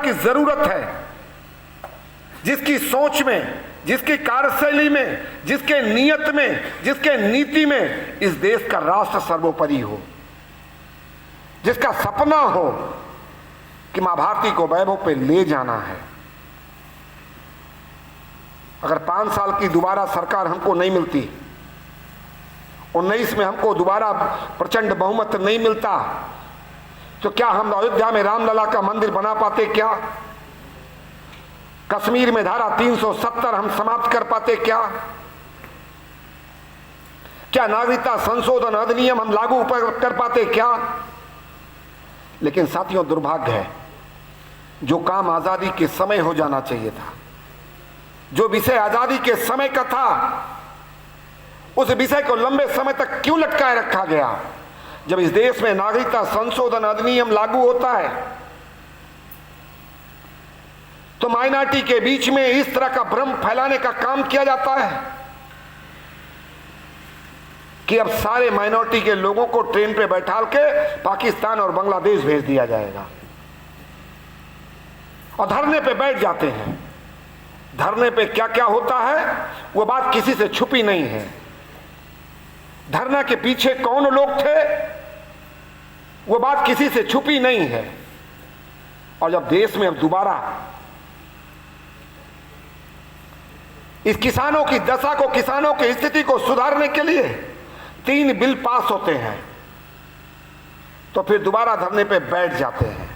की जरूरत है, जिसकी सोच में, जिसकी कार्यशैली में, जिसके नियत में, जिसके नीति में इस देश का राष्ट्र सर्वोपरि हो, जिसका सपना हो कि मां भारती को वैभव पे ले जाना है। अगर 5 साल की दोबारा सरकार हमको नहीं मिलती, 19 में हमको दोबारा प्रचंड बहुमत नहीं मिलता, तो क्या हम अयोध्या में रामलला का मंदिर बना पाते? क्या कश्मीर में धारा 370 हम समाप्त कर पाते? क्या नागरिकता संशोधन अधिनियम हम लागू कर पाते? क्या? लेकिन साथियों, दुर्भाग्य है, जो काम आजादी के समय हो जाना चाहिए था, जो विषय आजादी के समय का था, उस विषय को लंबे समय तक क्यों लटकाए रखा गया? जब इस देश में नागरिकता संशोधन अधिनियम लागू होता है तो माइनॉरिटी के बीच में इस तरह का भ्रम फैलाने का काम किया जाता है कि अब सारे माइनॉरिटी के लोगों को ट्रेन पे बैठाल के पाकिस्तान और बांग्लादेश भेज दिया जाएगा, और धरने पे बैठ जाते हैं। धरने पे क्या क्या होता है वो बात किसी से छुपी नहीं है। धरना के पीछे कौन लोग थे वो बात किसी से छुपी नहीं है। और जब देश में अब दोबारा इस किसानों की दशा को, किसानों की स्थिति को सुधारने के लिए 3 बिल पास होते हैं, तो फिर दोबारा धरने पे बैठ जाते हैं।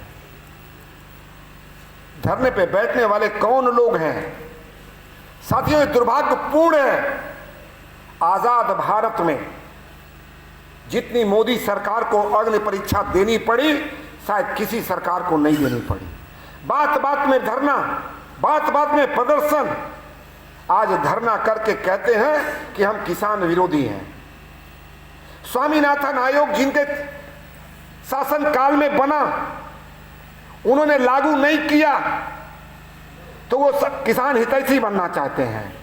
धरने पे बैठने वाले कौन लोग हैं? साथियों, दुर्भाग्यपूर्ण है, आजाद भारत में जितनी मोदी सरकार को अग्नि परीक्षा देनी पड़ी, शायद किसी सरकार को नहीं देनी पड़ी। बात बात में धरना, बात बात में प्रदर्शन। आज धरना करके कहते हैं कि हम किसान विरोधी हैं। स्वामीनाथन आयोग जिनके शासन काल में बना, उन्होंने लागू नहीं किया, तो वो सब किसान हितैषी बनना चाहते हैं।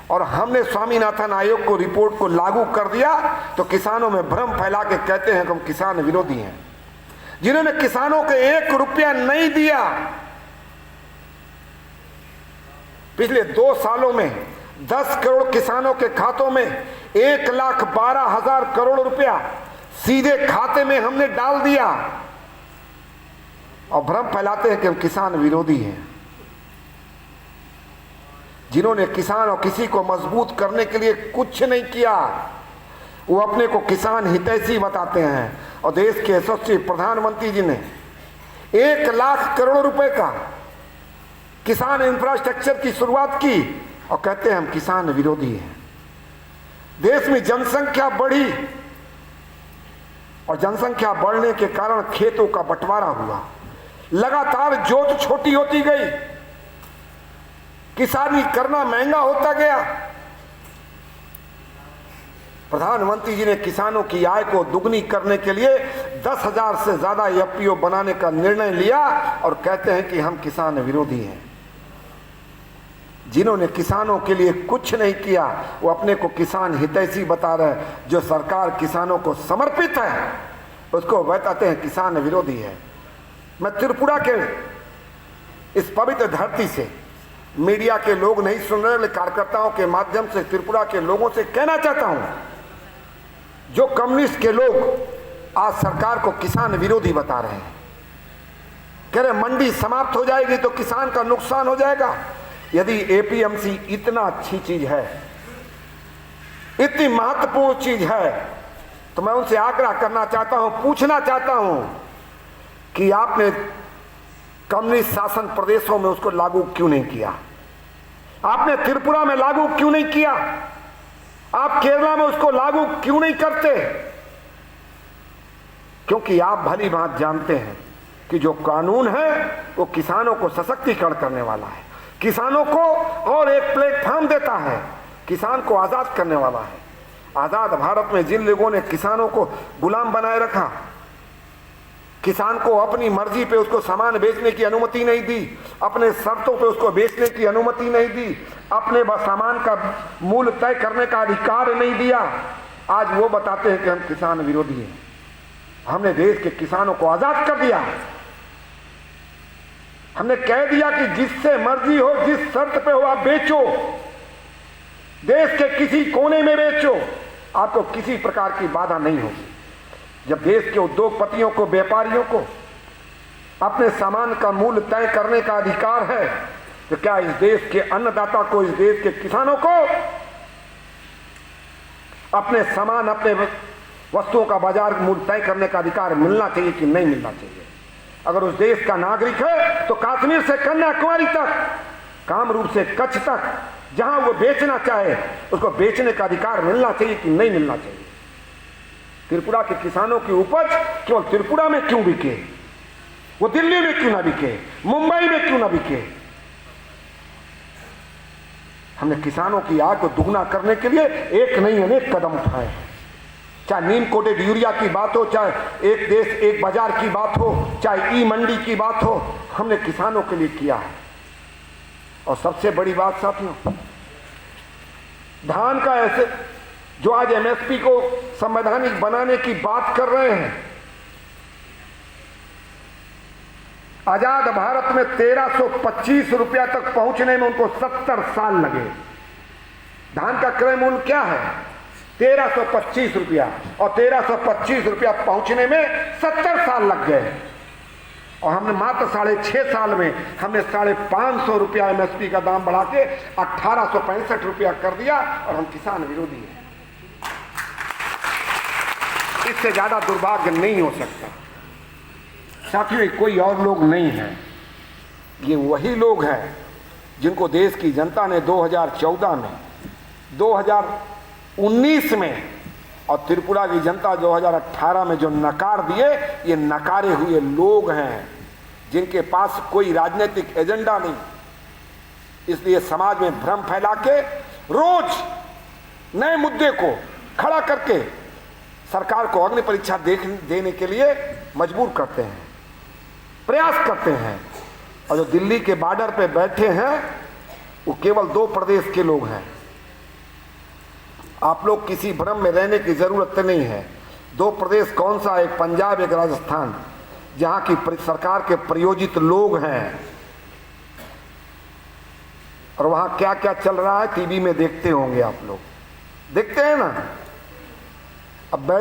और हमने स्वामीनाथन आयोग को, रिपोर्ट को लागू कर दिया, तो किसानों में भ्रम फैला के कहते हैं कि हम किसान विरोधी हैं। जिन्होंने किसानों को 1 रुपया नहीं दिया, पिछले 2 सालों में 10 करोड़ किसानों के खातों में 1,12,000 करोड़ रुपया सीधे खाते में हमने डाल दिया, और भ्रम फैलाते हैं कि हम किसान विरोधी हैं। जिन्होंने किसान और किसी को मजबूत करने के लिए कुछ नहीं किया, वो अपने को किसान हितैषी बताते हैं। और देश के यशस्वी प्रधानमंत्री जी ने 1 लाख करोड़ रुपए का किसान इंफ्रास्ट्रक्चर की शुरुआत की, और कहते हैं हम किसान विरोधी हैं। देश में जनसंख्या बढ़ी, और जनसंख्या बढ़ने के कारण खेतों का बंटवारा हुआ, लगातार जोत छोटी होती गई, किसानी करना महंगा होता गया। प्रधानमंत्री जी ने किसानों की आय को दुगनी करने के लिए 10,000 से ज्यादा एफपीओ बनाने का निर्णय लिया, और कहते हैं कि हम किसान विरोधी हैं। जिन्होंने किसानों के लिए कुछ नहीं किया, वो अपने को किसान हितैषी बता रहे हैं। जो सरकार किसानों को समर्पित है, उसको बताते हैं किसान विरोधी है। मैं त्रिपुरा के इस पवित्र धरती से, मीडिया के लोग नहीं सुन रहे, कार्यकर्ताओं के माध्यम से त्रिपुरा के लोगों से कहना चाहता हूं, जो कम्युनिस्ट के लोग आज सरकार को किसान विरोधी बता रहे हैं, कह रहे मंडी समाप्त हो जाएगी तो किसान का नुकसान हो जाएगा। यदि एपीएमसी इतना अच्छी चीज है, इतनी महत्वपूर्ण चीज है, तो मैं उनसे आग्रह करना चाहता हूं, पूछना चाहता हूं कि आपने कम्युनिस्ट शासन प्रदेशों में उसको लागू क्यों नहीं किया? आपने त्रिपुरा में लागू क्यों नहीं किया? आप केरला में उसको लागू क्यों नहीं करते? क्योंकि आप भली बात जानते हैं कि जो कानून है वो किसानों को सशक्तिकरण करने वाला है, किसानों को और एक प्लेटफॉर्म देता है, किसान को आजाद करने वाला है। आजाद भारत में जिन लोगों ने किसानों को गुलाम बनाए रखा, किसान को अपनी मर्जी पे उसको सामान बेचने की अनुमति नहीं दी, अपने शर्तों पे उसको बेचने की अनुमति नहीं दी, अपने सामान का मूल्य तय करने का अधिकार नहीं दिया, आज वो बताते हैं कि हम किसान विरोधी हैं। हमने देश के किसानों को आजाद कर दिया, हमने कह दिया कि जिससे मर्जी हो, जिस शर्त पे हो आप बेचो, देश के किसी कोने में बेचो, आपको किसी प्रकार की बाधा नहीं होगी। जब देश के उद्योगपतियों को, व्यापारियों को अपने सामान का मूल्य तय करने का अधिकार है, तो क्या इस देश के अन्नदाता को, इस देश के किसानों को अपने सामान, अपने वस्तुओं का बाजार मूल्य तय करने का अधिकार मिलना चाहिए कि नहीं मिलना चाहिए? अगर उस देश का नागरिक है तो कश्मीर से कन्याकुमारी तक, कामरूप से कच्छ तक, जहां वो बेचना चाहे उसको बेचने का अधिकार मिलना चाहिए कि नहीं मिलना चाहिए? त्रिपुरा के किसानों की उपज केवल त्रिपुरा में क्यों बिके? वो दिल्ली में क्यों ना बिके, मुंबई में क्यों ना बिके? हमने किसानों की आय को दुगना करने के लिए एक नहीं अनेक कदम उठाए हैं। चाहे नीम कोटेड यूरिया की बात हो, चाहे एक देश एक बाजार की बात हो, चाहे ई मंडी की बात हो, हमने किसानों के लिए किया है। और सबसे बड़ी बात साथियों, धान का ऐसे जो आज एमएसपी को संवैधानिक बनाने की बात कर रहे हैं, आजाद भारत में 1325 रुपया तक पहुंचने में उनको 70 साल लगे। धान का क्रय मूल्य क्या है? 1325 रुपया, और 1325 रुपया पहुंचने में 70 साल लग गए। और हमने मात्र 6.5 साल में हमने 550 रुपया एमएसपी का दाम बढ़ा के 1865 रुपया कर दिया, और हम किसान विरोधी हैं। इससे ज्यादा दुर्भाग्य नहीं हो सकता। साथियों, कोई और लोग नहीं है, ये वही लोग हैं जिनको देश की जनता ने 2014 में, 2019 में और त्रिपुरा की जनता 2018 में जो नकार दिए, ये नकारे हुए लोग हैं जिनके पास कोई राजनीतिक एजेंडा नहीं। इसलिए समाज में भ्रम फैला के रोज नए मुद्दे को खड़ा करके सरकार को अग्नि परीक्षा देने के लिए मजबूर करते हैं, प्रयास करते हैं। और जो दिल्ली के बॉर्डर पे बैठे हैं वो केवल 2 प्रदेश के लोग हैं। आप लोग किसी भ्रम में रहने की जरूरत नहीं है। 2 प्रदेश कौन सा? एक पंजाब, एक राजस्थान, जहां की सरकार के प्रयोजित लोग हैं। और वहां क्या क्या चल रहा है टीवी में देखते होंगे आप लोग, देखते हैं ना। अब